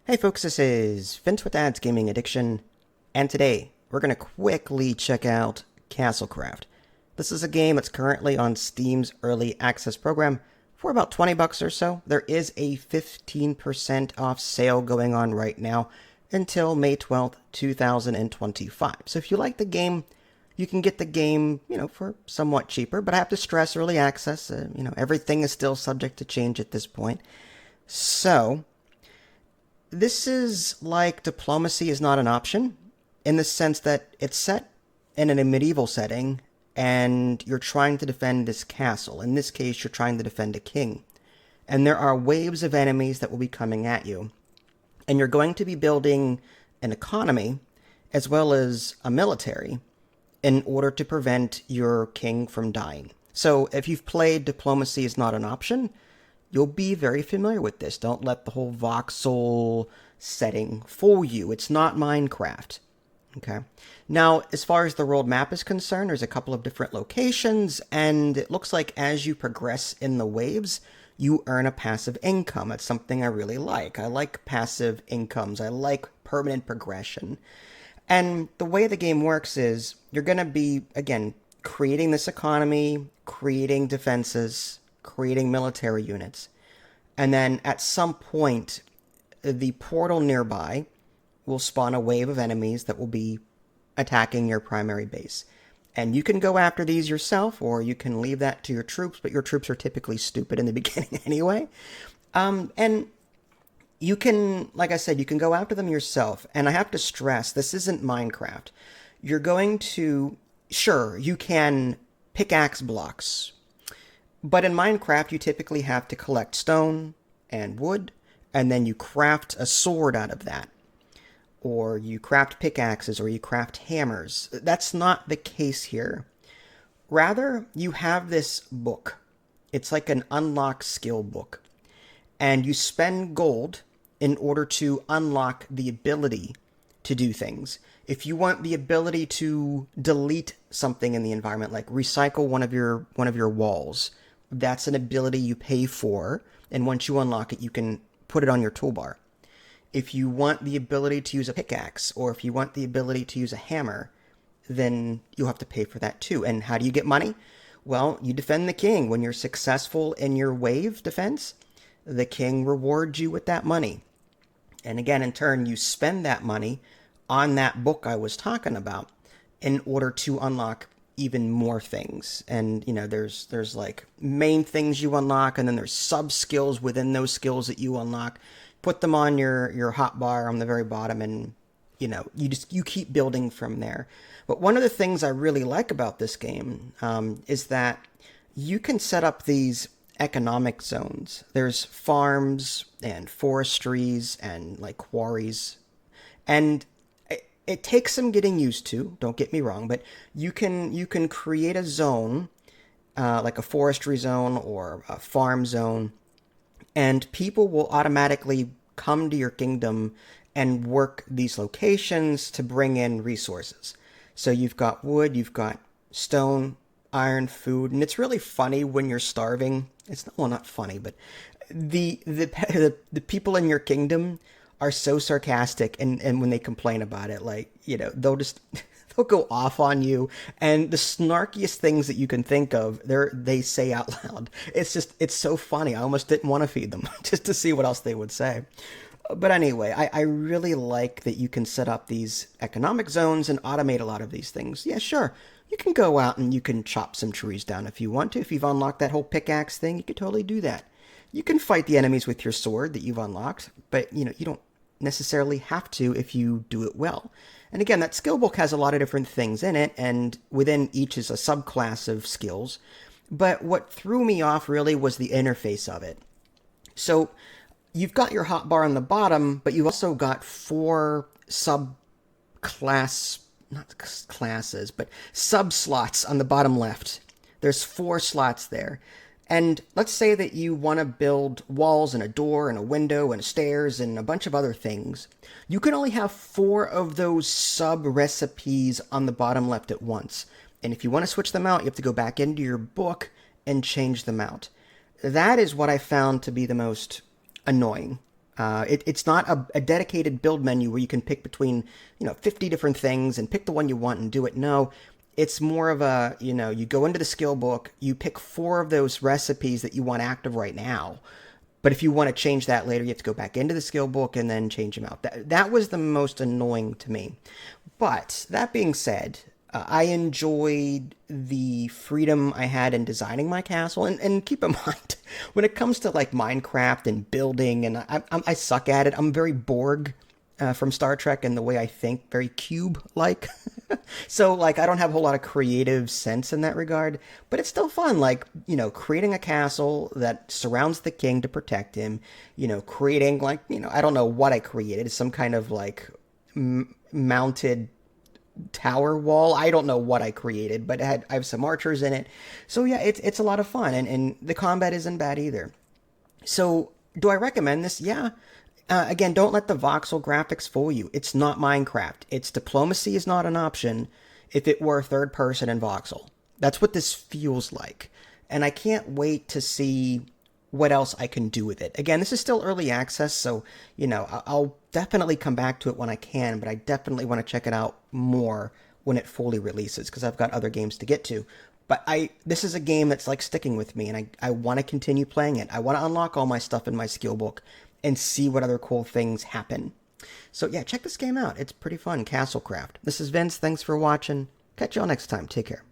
Hey folks, this is Vince with Dad's Gaming Addiction, and today we're going to quickly check out Castlecraft. This is a game that's currently on Steam's Early Access program for about 20 bucks or so. There is a 15% off sale going on right now until May 12th, 2025. So if you like the game, you can get the game, for somewhat cheaper, but I have to stress Early Access, everything is still subject to change at this point. So, this is like Diplomacy is Not an Option, in the sense that it's set in a medieval setting, and you're trying to defend this castle. In this case, you're trying to defend a king. And there are waves of enemies that will be coming at you. And you're going to be building an economy, as well as a military, in order to prevent your king from dying. So if you've played Diplomacy is Not an Option, you'll be very familiar with this. Don't let the whole voxel setting fool you. It's not Minecraft. Okay. Now, as far as the world map is concerned, there's a couple of different locations, and it looks like as you progress in the waves, you earn a passive income. It's something I really like. I like passive incomes. I like permanent progression. And the way the game works is you're going to be, again, creating this economy, creating defenses, creating military units. And then at some point, the portal nearby will spawn a wave of enemies that will be attacking your primary base. And you can go after these yourself, or you can leave that to your troops, but your troops are typically stupid in the beginning anyway. And you can, like I said, you can go after them yourself. And I have to stress, this isn't Minecraft. You're going to, sure, you can pickaxe blocks. But in Minecraft, you typically have to collect stone and wood, and then you craft a sword out of that. Or you craft pickaxes, or you craft hammers. That's not the case here. Rather, you have this book. It's like an unlock skill book. And you spend gold in order to unlock the ability to do things. If you want the ability to delete something in the environment, like recycle one of your walls, that's an ability you pay for, and once you unlock it, you can put it on your toolbar. If you want the ability to use a pickaxe, or if you want the ability to use a hammer, then you'll have to pay for that too. And how do you get money? Well, you defend the king. When you're successful in your wave defense, the king rewards you with that money. And again, in turn, you spend that money on that book I was talking about in order to unlock even more things. And, there's like main things you unlock, and then there's sub skills within those skills that you unlock. Put them on your hotbar on the very bottom, and, you keep building from there. But one of the things I really like about this game is that you can set up these economic zones. There's farms and forestries and like quarries, and it takes some getting used to, don't get me wrong, but you can create a zone, like a forestry zone or a farm zone, and people will automatically come to your kingdom and work these locations to bring in resources. So you've got wood, you've got stone, iron, food, and it's really funny when you're starving. It's not, well, not funny, but the people in your kingdom are so sarcastic, and when they complain about it, like, they'll go off on you, and the snarkiest things that you can think of, they say out loud. It's so funny. I almost didn't want to feed them just to see what else they would say. But anyway, I really like that you can set up these economic zones and automate a lot of these things. Yeah, sure. You can go out and you can chop some trees down if you want to. If you've unlocked that whole pickaxe thing, you could totally do that. You can fight the enemies with your sword that you've unlocked, but you don't necessarily have to if you do it well. And again, that skill book has a lot of different things in it, and within each is a subclass of skills. But what threw me off really was the interface of it. So you've got your hotbar on the bottom, but you've also got 4 subclass, not classes, but sub-slots on the bottom left. There's 4 slots there. And let's say that you want to build walls and a door and a window and stairs and a bunch of other things. You can only have 4 of those sub-recipes on the bottom left at once. And if you want to switch them out, you have to go back into your book and change them out. That is what I found to be the most annoying It's not a dedicated build menu where you can pick between, 50 different things and pick the one you want and do it. No, it's more of a, you go into the skill book, you pick 4 of those recipes that you want active right now. But if you want to change that later, you have to go back into the skill book and then change them out. That was the most annoying to me. But that being said, I enjoyed the freedom I had in designing my castle. And keep in mind, when it comes to like Minecraft and building, and I suck at it. I'm very Borg from Star Trek in the way I think, very cube-like. So, like, I don't have a whole lot of creative sense in that regard, but it's still fun. Like, creating a castle that surrounds the king to protect him, creating, like, I don't know what I created, some kind of, like, mounted tower wall. I don't know what I created, but I have some archers in it. So, yeah, it's a lot of fun, and the combat isn't bad either. So, do I recommend this? Yeah. Again, don't let the voxel graphics fool you. It's not Minecraft. Its diplomacy is not an option if it were third person and voxel. That's what this feels like. And I can't wait to see what else I can do with it. Again, this is still early access, so, I'll definitely come back to it when I can, but I definitely want to check it out more when it fully releases, because I've got other games to get to. But this is a game that's like sticking with me, and I want to continue playing it. I want to unlock all my stuff in my skill book and see what other cool things happen. So yeah, check this game out. It's pretty fun. Castlecraft. This is Vince. Thanks for watching. Catch y'all next time. Take care.